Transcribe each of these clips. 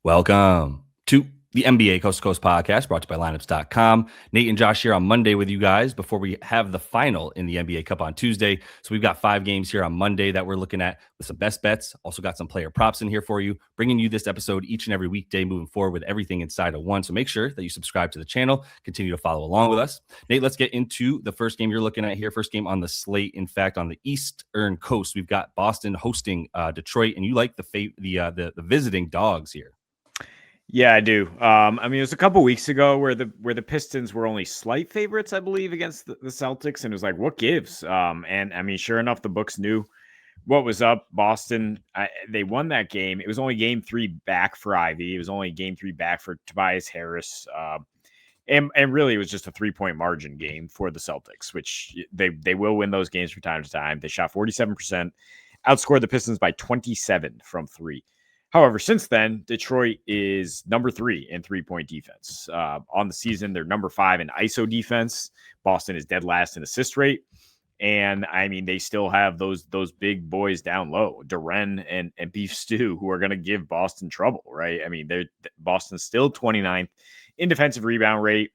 Welcome to the NBA Coast to Coast podcast brought to you by lineups.com. Nate and Josh here on Monday with you guys before we have the final in the NBA Cup on Tuesday. So we've got 5 games here on Monday that we're looking at with some best bets. Also got some player props in here for you, bringing you this episode each and every weekday moving forward with everything inside of one. So make sure that you subscribe to the channel, continue to follow along with us. Nate, let's get into the first game you're looking at here. First game on the slate. In fact, on the Eastern Coast, we've got Boston hosting Detroit, and you like the visiting dogs here. Yeah, I do. It was a couple weeks ago where the Pistons were only slight favorites, I believe, against the Celtics, and it was like, what gives? Sure enough, the books knew what was up. Boston, they won that game. It was only game 3 back for Ivy. It was only game 3 back for Tobias Harris. And really, it was just a 3-point margin game for the Celtics, which they will win those games from time to time. They shot 47%, outscored the Pistons by 27 from 3. However, since then, Detroit is number 3 in 3-point defense. On the season, they're number 5 in ISO defense. Boston is dead last in assist rate. And, they still have those big boys down low, Duren and Beef Stew, who are going to give Boston trouble, right? Boston's still 29th in defensive rebound rate.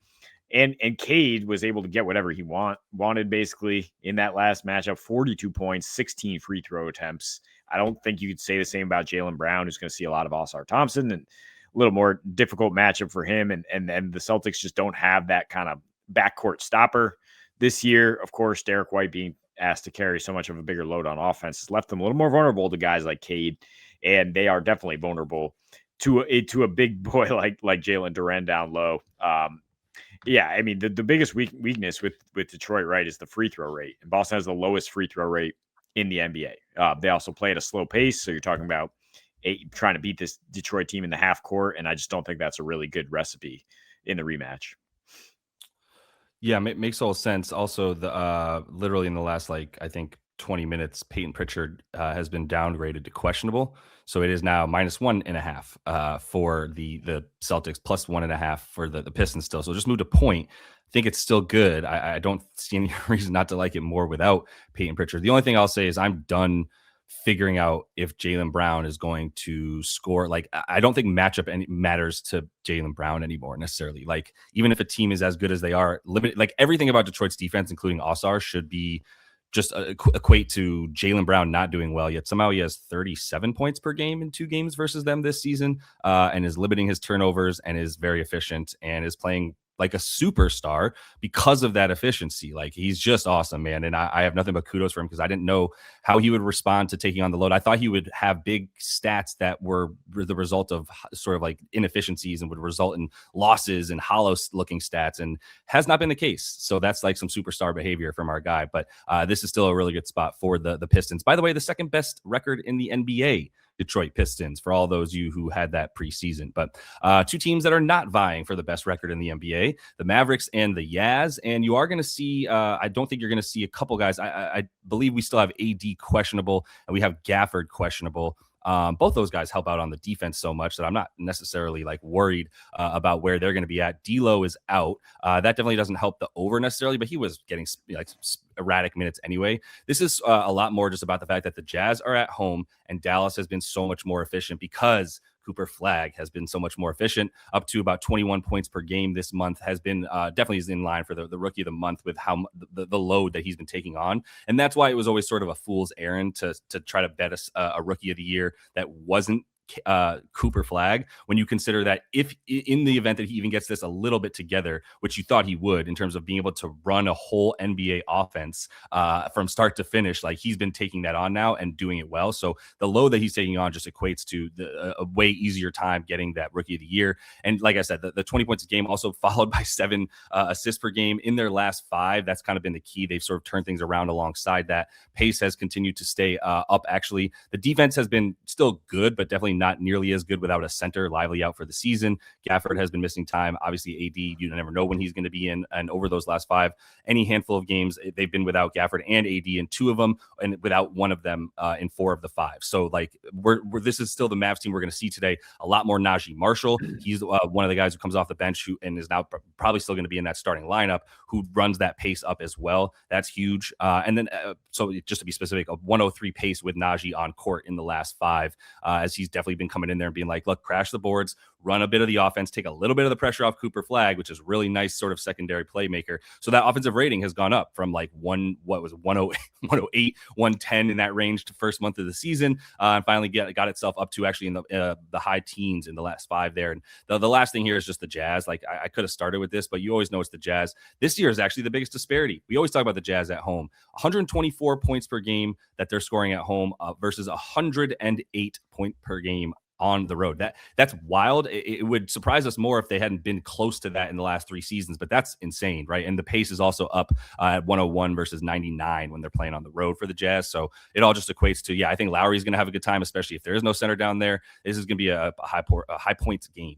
And Cade was able to get whatever he wanted, basically, in that last matchup. 42 points, 16 free throw attempts. I don't think you could say the same about Jaylen Brown, who's going to see a lot of Oscar Thompson, and a little more difficult matchup for him. And the Celtics just don't have that kind of backcourt stopper this year. Of course, Derek White being asked to carry so much of a bigger load on offense has left them a little more vulnerable to guys like Cade, and they are definitely vulnerable to a big boy like Jalen Duren down low. The biggest weakness with Detroit, right, is the free throw rate. And Boston has the lowest free throw rate in the NBA. They also play at a slow pace, so you're talking about trying to beat this Detroit team in the half court, and I just don't think that's a really good recipe in the rematch. Yeah, it makes all sense. Also, the literally in the last 20 minutes, Peyton Pritchard has been downgraded to questionable. So it is now -1.5 for the Celtics, +1.5 for the Pistons still. So just moved a point. I think it's still good. I don't see any reason not to like it more without Peyton Pritchard. The only thing I'll say is I'm done figuring out if Jaylen Brown is going to score. I don't think matchup matters to Jaylen Brown anymore necessarily. Even if a team is as good as they are, limited, everything about Detroit's defense, including Oscar, should be just equate to Jaylen Brown not doing well, yet somehow he has 37 points per game in 2 games versus them this season, and is limiting his turnovers and is very efficient and is playing like a superstar because of that efficiency. He's just awesome, man. And I have nothing but kudos for him because I didn't know how he would respond to taking on the load. I thought he would have big stats that were the result of sort of inefficiencies and would result in losses and hollow looking stats, and has not been the case. So that's some superstar behavior from our guy. But this is still a really good spot for the Pistons. By the way, the second best record in the NBA, Detroit Pistons, for all those you who had that preseason. But 2 teams that are not vying for the best record in the NBA, the Mavericks and the Jazz. And you are going to see, I don't think you're going to see a couple guys. I believe we still have AD questionable and we have Gafford questionable. Both those guys help out on the defense so much that I'm not necessarily worried about where they're going to be at. D'Lo is out. That definitely doesn't help the over necessarily, but he was getting erratic minutes anyway. This is a lot more just about the fact that the Jazz are at home and Dallas has been so much more efficient because Cooper Flagg has been so much more efficient, up to about 21 points per game this month, has been definitely is in line for the rookie of the month with how the load that he's been taking on. And that's why it was always sort of a fool's errand to try to bet a rookie of the year that wasn't Cooper Flagg, when you consider that if in the event that he even gets this a little bit together, which you thought he would in terms of being able to run a whole NBA offense from start to finish, he's been taking that on now and doing it well. So the load that he's taking on just equates to a way easier time getting that rookie of the year. And like I said, the 20 points a game also followed by 7 assists per game in their last 5. That's kind of been the key. They've sort of turned things around alongside that. Pace has continued to stay up. Actually, the defense has been still good, but definitely not nearly as good without a center. Lively out for the season. Gafford has been missing time. Obviously, AD, you never know when he's going to be in. And over those last 5, any handful of games, they've been without Gafford and AD in 2 of them, and without one of them in 4 of the 5. So, this is still the Mavs team we're going to see today. A lot more Najee Marshall. He's one of the guys who comes off the bench and is now probably still going to be in that starting lineup, who runs that pace up as well. That's huge. And then, so just to be specific, a 103 pace with Najee on court in the last 5, as he's definitely definitely been coming in there and being like, look, crash the boards, run a bit of the offense, take a little bit of the pressure off Cooper Flagg, which is really nice sort of secondary playmaker. So that offensive rating has gone up from like 108, 110 in that range to first month of the season, and finally got itself up to actually in the high teens in the last 5 there. And the last thing here is just the Jazz. Like I could have started with this, but you always know it's the Jazz. This year is actually the biggest disparity. We always talk about the Jazz at home. 124 points per game that they're scoring at home versus 108 point per game on the road. That's wild. It would surprise us more if they hadn't been close to that in the last 3 seasons, but that's insane, right? And the pace is also up at 101 versus 99 when they're playing on the road for the Jazz. So it all just equates to, I think Lowry's going to have a good time, especially if there is no center down there. This is going to be a high points game.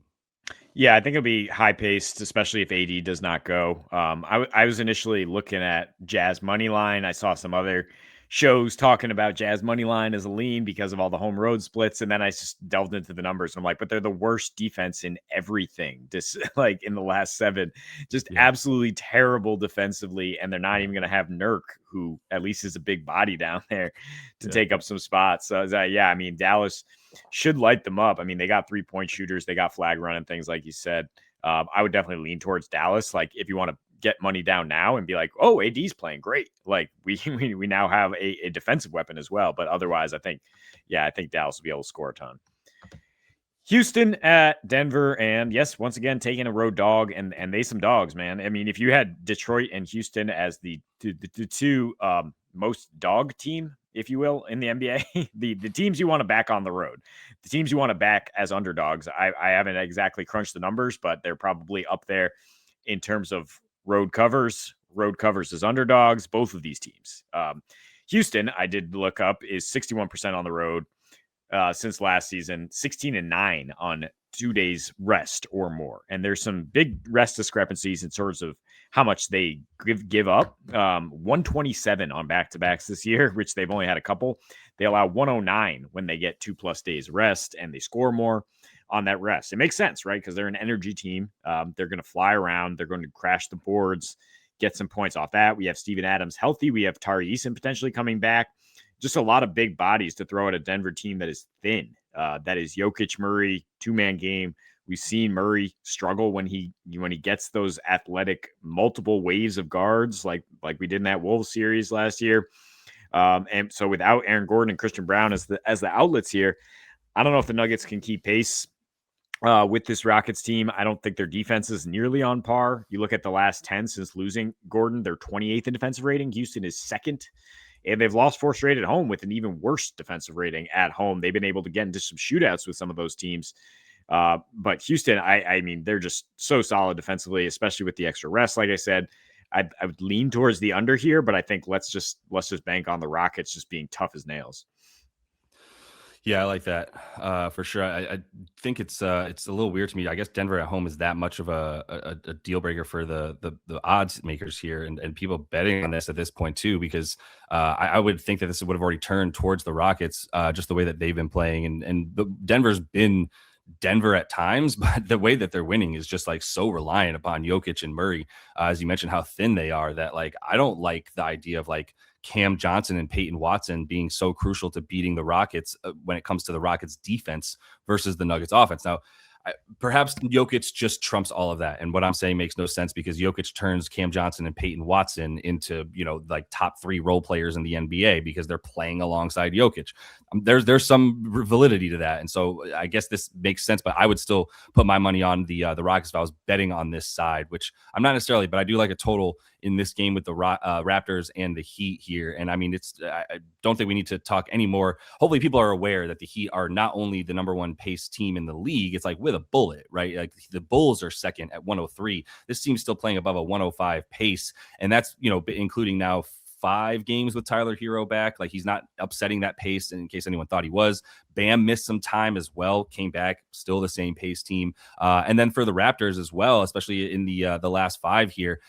Yeah, I think it'll be high paced, especially if AD does not go. I was initially looking at Jazz money line. I saw some other shows talking about Jazz money line as a lean because of all the home road splits, and then I just delved into the numbers. I'm like, but they're the worst defense in everything. Just like in the last 7, just absolutely terrible defensively, and they're not even going to have Nurk, who at least is a big body down there to take up some spots. So I mean, Dallas should light them up. I mean, they got 3-point shooters, they got Flagg running things like you said. I would definitely lean towards Dallas. Like if you want to get money down now and be like, oh, AD's playing great. Like we now have a defensive weapon as well. But otherwise, I think Dallas will be able to score a ton. Houston at Denver, and yes, once again taking a road dog, and they some dogs, man. I mean, if you had Detroit and Houston as the two most dog team, if you will, in the NBA, the teams you want to back on the road, the teams you want to back as underdogs. I haven't exactly crunched the numbers, but they're probably up there in terms of road covers as underdogs, both of these teams. Houston, I did look up, is 61% on the road since last season, 16-9 on 2 days rest or more. And there's some big rest discrepancies in terms of how much they give up. 127 on back-to-backs this year, which they've only had a couple. They allow 109 when they get 2+ days rest, and they score more on that rest. It makes sense, right? Because they're an energy team. They're going to fly around. They're going to crash the boards, get some points off that. We have Steven Adams healthy. We have Tari Eason potentially coming back. Just a lot of big bodies to throw at a Denver team that is thin. That is Jokic, Murray, 2-man game. We've seen Murray struggle when he gets those athletic multiple waves of guards like we did in that Wolves series last year. And so without Aaron Gordon and Christian Brown as the outlets here, I don't know if the Nuggets can keep pace with this Rockets team. I don't think their defense is nearly on par. You look at the last 10 since losing Gordon, they're 28th in defensive rating. Houston is 2nd. And they've lost 4 straight at home with an even worse defensive rating at home. They've been able to get into some shootouts with some of those teams. But Houston, I mean, they're just so solid defensively, especially with the extra rest. Like I said, I would lean towards the under here, but I think let's just bank on the Rockets just being tough as nails. Yeah, I like that for sure. I think it's a little weird to me. I guess Denver at home is that much of a deal breaker for the odds makers here and people betting on this at this point too, because I would think that this would have already turned towards the Rockets, just the way that they've been playing, and Denver's been Denver at times, but the way that they're winning is just like so reliant upon Jokic and Murray, as you mentioned how thin they are, that like I don't like the idea of like Cam Johnson and Peyton Watson being so crucial to beating the Rockets when it comes to the Rockets defense versus the Nuggets offense. Now, perhaps Jokic just trumps all of that. And what I'm saying makes no sense because Jokic turns Cam Johnson and Peyton Watson into, like top 3 role players in the NBA because they're playing alongside Jokic. There's some validity to that. And so I guess this makes sense, but I would still put my money on the Rockets if I was betting on this side, which I'm not necessarily, but I do like a total in this game with the Raptors and the Heat here. And I mean, I don't think we need to talk anymore. Hopefully people are aware that the Heat are not only the number 1 pace team in the league, it's like with a bullet, right? Like the Bulls are 2nd at 103. This team's still playing above a 105 pace. And that's, including now 5 games with Tyler Hero back. Like he's not upsetting that pace in case anyone thought he was. Bam missed some time as well, came back, still the same pace team. And then for the Raptors as well, especially in the last 5 here,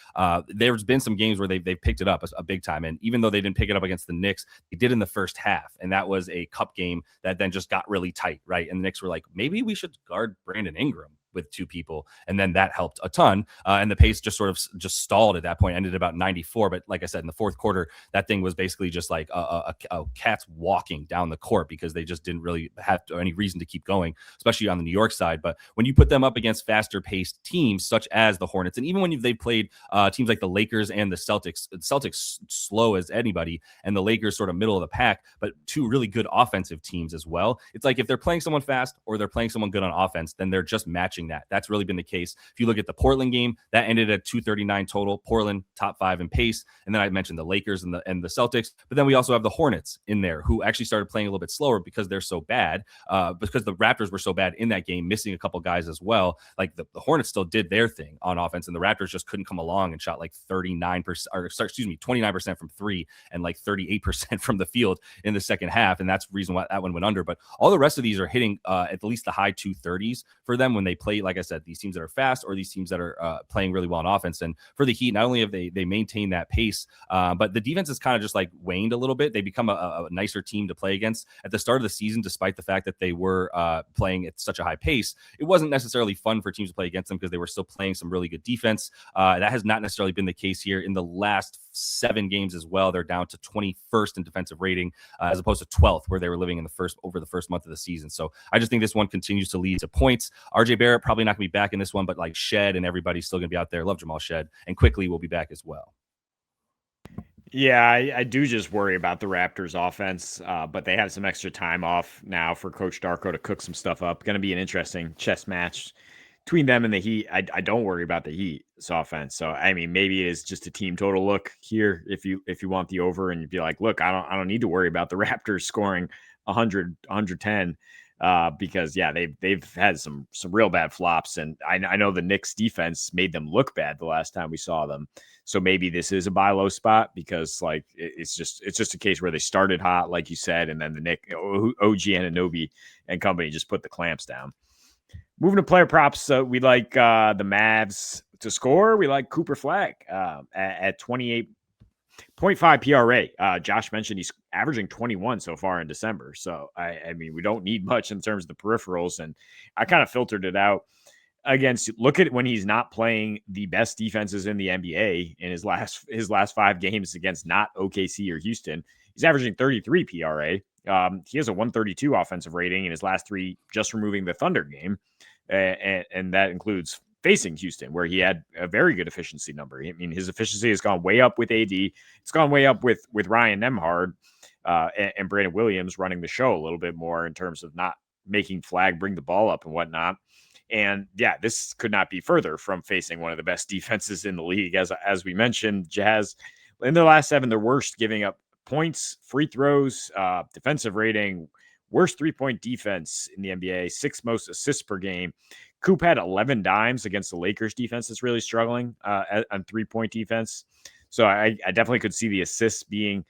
there's been some games where they've picked it up a big time. And even though they didn't pick it up against the Knicks, they did in the first half. And that was a cup game that then just got really tight, right? And the Knicks were like, maybe we should guard Brandon Ingram with 2 people. And then that helped a ton. And the pace just sort of just stalled at that point, ended about 94. But like I said, in the fourth quarter, that thing was basically just like a cats walking down the court because they just didn't really really have any reason to keep going, especially on the New York side. But when you put them up against faster paced teams such as the Hornets, and even when they played teams like the Lakers and the Celtics slow as anybody, and the Lakers sort of middle of the pack, but two really good offensive teams as well. It's like if they're playing someone fast or they're playing someone good on offense, then they're just matching that. That's really been the case. If you look at the Portland game, that ended at 239 total. Portland top 5 in pace, and then I mentioned the Lakers and the Celtics, but then we also have the Hornets in there who actually started playing a little bit slower because they're so bad, because the Raptors were so bad in that game, missing a couple guys as well. Like the Hornets still did their thing on offense, and the Raptors just couldn't come along and shot like 29% from three and like 38% from the field in the second half, and that's the reason why that one went under. But all the rest of these are hitting at least the high 230s for them when they play, like I said, these teams that are fast or these teams that are playing really well on offense. And for the Heat, not only have they maintained that pace, but the defense has kind of just like waned a little bit. They become a nicer team to play against at the start of the season, despite the fact that they were playing at such a high pace. It wasn't necessarily fun for teams to play against them because they were still playing some really good defense. That has not necessarily been the case here in the last 7 games as well. They're down to 21st in defensive rating as opposed to 12th where they were living in over the first month of the season. So I just think this one continues to lead to points. RJ Barrett probably not going to be back in this one, but like Shed and everybody's still going to be out there. Love Jamal Shed, and Quickly will be back as well. Yeah, I do just worry about the Raptors offense, but they have some extra time off now for Coach Darko to cook some stuff up. Going to be an interesting chess match between them and the Heat. I don't worry about the Heat's offense. So I mean, maybe it is just a team total look here if you want the over, and you'd be like, look, I don't need to worry about the Raptors scoring 100, 110. Because they've had some real bad flops, and I know the Knicks defense made them look bad the last time we saw them. So maybe this is a buy low spot because like it's just a case where they started hot, like you said, and then the OG Anunoby and company just put the clamps down. Moving to player props, we like the Mavs to score. We like Cooper Flagg at 28.5 PRA. Josh mentioned he's averaging 21 so far in December. So, I mean, we don't need much in terms of the peripherals. And I kind of filtered it out against, look at when he's not playing the best defenses in the NBA in his last 5 games against not OKC or Houston. He's averaging 33 PRA. He has a 132 offensive rating in his last 3, just removing the Thunder game. And that includes facing Houston, where he had a very good efficiency number. I mean, his efficiency has gone way up with AD. It's gone way up with Ryan Nembhard and Brandon Williams running the show a little bit more in terms of not making Flagg bring the ball up and whatnot. And yeah, this could not be further from facing one of the best defenses in the league. As we mentioned, Jazz in their last 7, they're worst giving up points, free throws, defensive rating, worst 3-point defense in the NBA, 6th most assists per game. Coop had 11 dimes against the Lakers defense that's really struggling on 3-point defense. So I definitely could see the assists being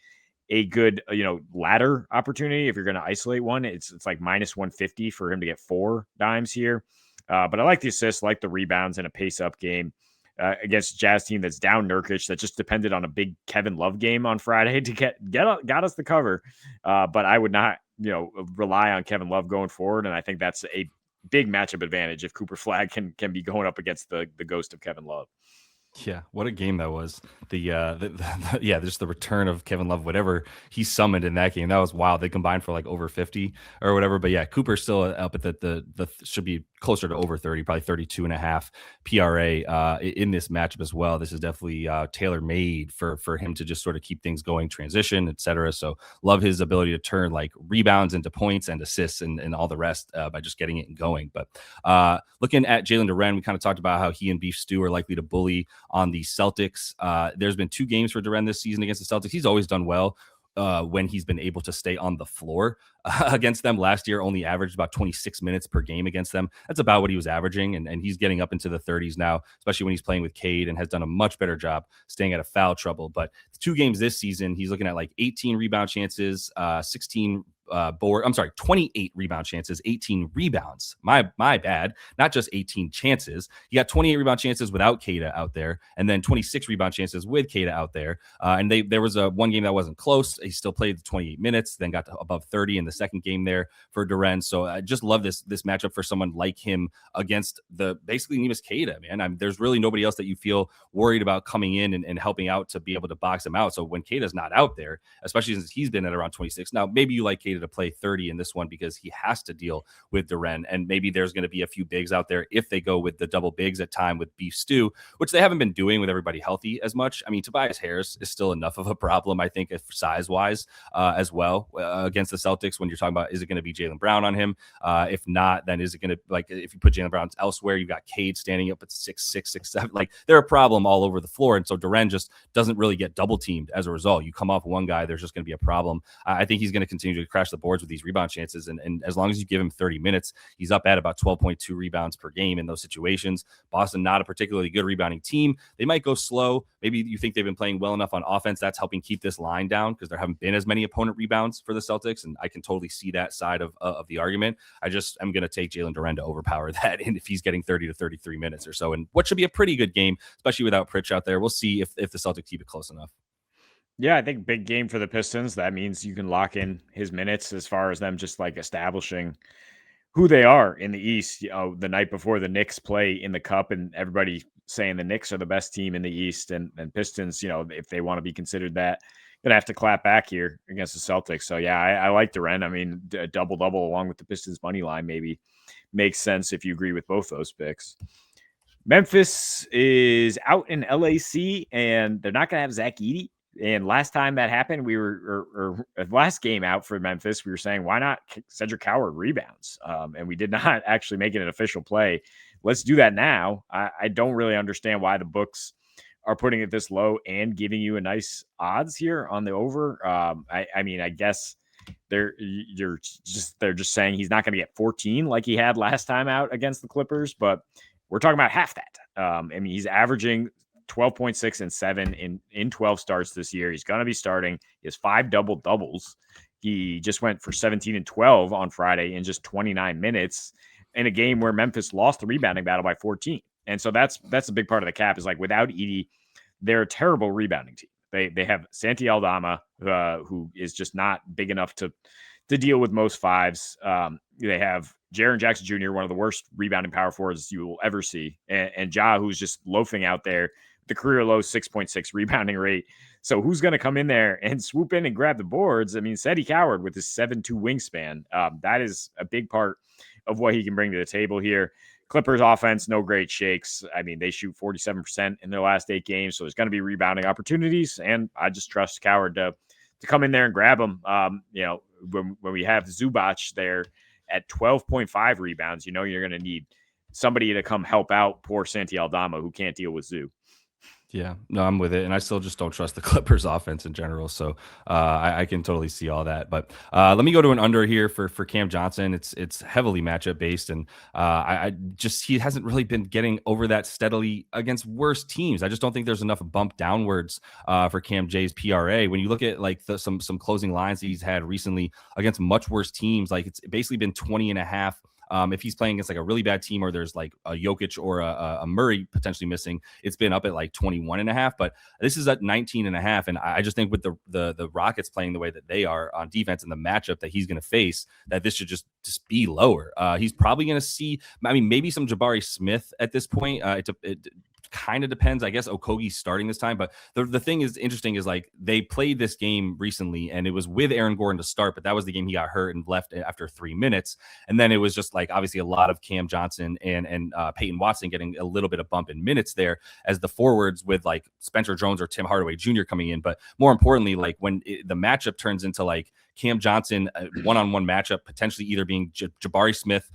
a good, ladder opportunity. If you're going to isolate one, it's like minus 150 for him to get 4 dimes here. But I like the assists, like the rebounds in a pace-up game against a Jazz team that's down Nurkic, that just depended on a big Kevin Love game on Friday to got us the cover. But I would not, rely on Kevin Love going forward, and I think that's a big matchup advantage if Cooper Flagg can be going up against the ghost of Kevin Love. Yeah, what a game that was. Just the return of Kevin Love, whatever he summoned in that game. That was wild. They combined for like over 50 or whatever. But yeah, Cooper's still up at the should be closer to over 30, probably 32.5 PRA in this matchup as well. This is definitely tailor-made for him to just sort of keep things going, transition, etc. So love his ability to turn like rebounds into points and assists and all the rest by just getting it going. But looking at Jalen Duren, we kind of talked about how he and Beef Stew are likely to bully on the Celtics. There's been 2 games for Duren this season against the Celtics. He's always done well when he's been able to stay on the floor against them. Last year only averaged about 26 minutes per game against them. That's about what he was averaging, and he's getting up into the 30s now, especially when he's playing with Cade, and has done a much better job staying out of foul trouble. But 2 games this season, he's looking at like 18 rebound chances, 28 rebound chances, 18 rebounds. My bad. Not just 18 chances. You got 28 rebound chances without Keita out there, and then 26 rebound chances with Keita out there. And there was one game that wasn't close. He still played the 28 minutes, then got to above 30 in the second game there for Duren. So I just love this matchup for someone like him against the basically Neemias Queta, man. There's really nobody else that you feel worried about coming in and helping out to be able to box him out. So when Keita's not out there, especially since he's been at around 26, now maybe you like Keita to play 30 in this one because he has to deal with Duren. And maybe there's going to be a few bigs out there if they go with the double bigs at time with Beef Stew, which they haven't been doing with everybody healthy as much. I mean, Tobias Harris is still enough of a problem, I think, size-wise as well against the Celtics when you're talking about, is it going to be Jaylen Brown on him? If not, then is it going to, like, if you put Jaylen Brown elsewhere, you've got Cade standing up at 6'6", 6'7". Like, they're a problem all over the floor. And so Duren just doesn't really get double teamed as a result. You come off one guy, there's just going to be a problem. I think he's going to continue to crash the boards with these rebound chances. And as long as you give him 30 minutes, he's up at about 12.2 rebounds per game in those situations. Boston, not a particularly good rebounding team. They might go slow. Maybe you think they've been playing well enough on offense. That's helping keep this line down because there haven't been as many opponent rebounds for the Celtics. And I can totally see that side of the argument. I just am going to take Jalen Duren to overpower that. And if he's getting 30 to 33 minutes or so, and what should be a pretty good game, especially without Pritch out there, we'll see if the Celtics keep it close enough. Yeah, I think big game for the Pistons. That means you can lock in his minutes as far as them just like establishing who they are in the East. You know, the night before the Knicks play in the Cup, and everybody saying the Knicks are the best team in the East, and Pistons, you know, if they want to be considered that, gonna have to clap back here against the Celtics. So yeah, I like Duren. I mean, a double along with the Pistons money line maybe makes sense if you agree with both those picks. Memphis is out in LAC, and they're not going to have Zach Edey. And last time that happened, we were, or last game out for Memphis, we were saying, why not Cedric Howard rebounds? And we did not actually make it an official play. Let's do that now. I don't really understand why the books are putting it this low and giving you a nice odds here on the over. I mean, I guess they're just saying he's not going to get 14 like he had last time out against the Clippers, but we're talking about half that. I mean, he's averaging 12.6 and 7 in 12 starts this year. He's going to be starting. He has 5 double-doubles. He just went for 17 and 12 on Friday in just 29 minutes in a game where Memphis lost the rebounding battle by 14. And so that's a big part of the cap is like without Edey, they're a terrible rebounding team. They have Santi Aldama, who is just not big enough to deal with most fives. They have Jaren Jackson Jr., one of the worst rebounding power forwards you will ever see, and Ja, who's just loafing out there, the career low 6.6 rebounding rate. So who's going to come in there and swoop in and grab the boards? I mean, Cedric Howard with his 7'2" wingspan, that is a big part of what he can bring to the table here. Clippers offense, no great shakes. I mean, they shoot 47% in their last 8 games, so there's going to be rebounding opportunities, and I just trust Coward to come in there and grab them. You know, when we have Zubac there at 12.5 rebounds, you know you're going to need somebody to come help out poor Santi Aldama, who can't deal with Zoo. Yeah, no, I'm with it. And I still just don't trust the Clippers offense in general. So I can totally see all that. But let me go to an under here for Cam Johnson. It's heavily matchup based. And I just, he hasn't really been getting over that steadily against worse teams. I just don't think there's enough bump downwards for Cam J's PRA. When you look at like some closing lines that he's had recently against much worse teams, like it's basically been 20.5. If he's playing against like a really bad team or there's like a Jokic or a Murray potentially missing, it's been up at like 21.5, but this is at 19.5. And I just think with the Rockets playing the way that they are on defense and the matchup that he's going to face, that this should just be lower. He's probably going to see, I mean, maybe some Jabari Smith at this point. It kind of depends. I guess Okogie's starting this time, but the thing is interesting is like they played this game recently and it was with Aaron Gordon to start, but that was the game he got hurt and left after 3 minutes. And then it was just like obviously a lot of Cam Johnson and Peyton Watson getting a little bit of bump in minutes there as the forwards with like Spencer Jones or Tim Hardaway Jr. coming in. But more importantly, like when the matchup turns into like Cam Johnson, one-on-one matchup, potentially either being Jabari Smith,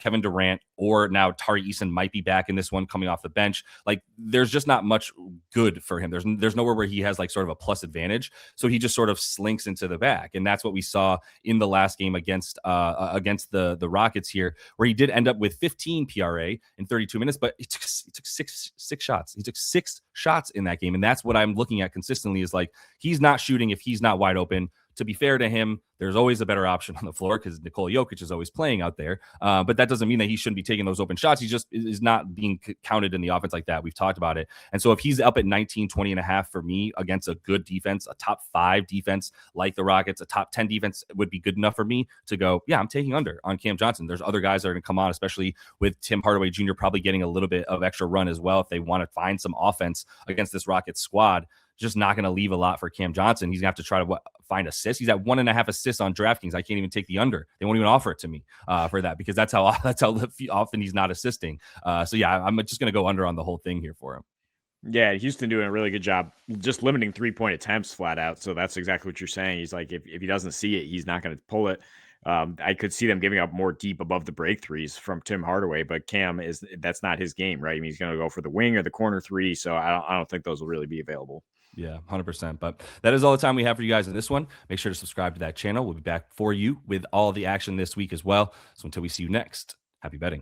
Kevin Durant, or now Tari Eason might be back in this one coming off the bench. Like there's just not much good for him. There's nowhere where he has like sort of a plus advantage. So he just sort of slinks into the back. And that's what we saw in the last game against the Rockets here, where he did end up with 15 PRA in 32 minutes, but he took six shots. He took 6 shots in that game. And that's what I'm looking at consistently is like, he's not shooting if he's not wide open. To be fair to him, there's always a better option on the floor because Nikola Jokic is always playing out there. But that doesn't mean that he shouldn't be taking those open shots. He just is not being counted in the offense like that. We've talked about it. And so if he's up at 19, 20.5 for me against a good defense, a top 5 defense like the Rockets, a top 10 defense would be good enough for me to go, yeah, I'm taking under on Cam Johnson. There's other guys that are going to come on, especially with Tim Hardaway Jr. probably getting a little bit of extra run as well if they want to find some offense against this Rockets squad. just not going to leave a lot for Cam Johnson. He's going to have to try to find assists. He's at 1.5 assists on DraftKings. I can't even take the under. They won't even offer it to me for that, because that's how often he's not assisting. So yeah, I'm just going to go under on the whole thing here for him. Yeah, Houston doing a really good job just limiting 3-point attempts flat out. So that's exactly what you're saying. He's like, if he doesn't see it, he's not going to pull it. I could see them giving up more deep above the break threes from Tim Hardaway, but that's not his game, right? I mean, he's going to go for the wing or the corner three. So I don't think those will really be available. Yeah, 100%. But that is all the time we have for you guys in this one. Make sure to subscribe to that channel. We'll be back for you with all the action this week as well. So until we see you next, happy betting.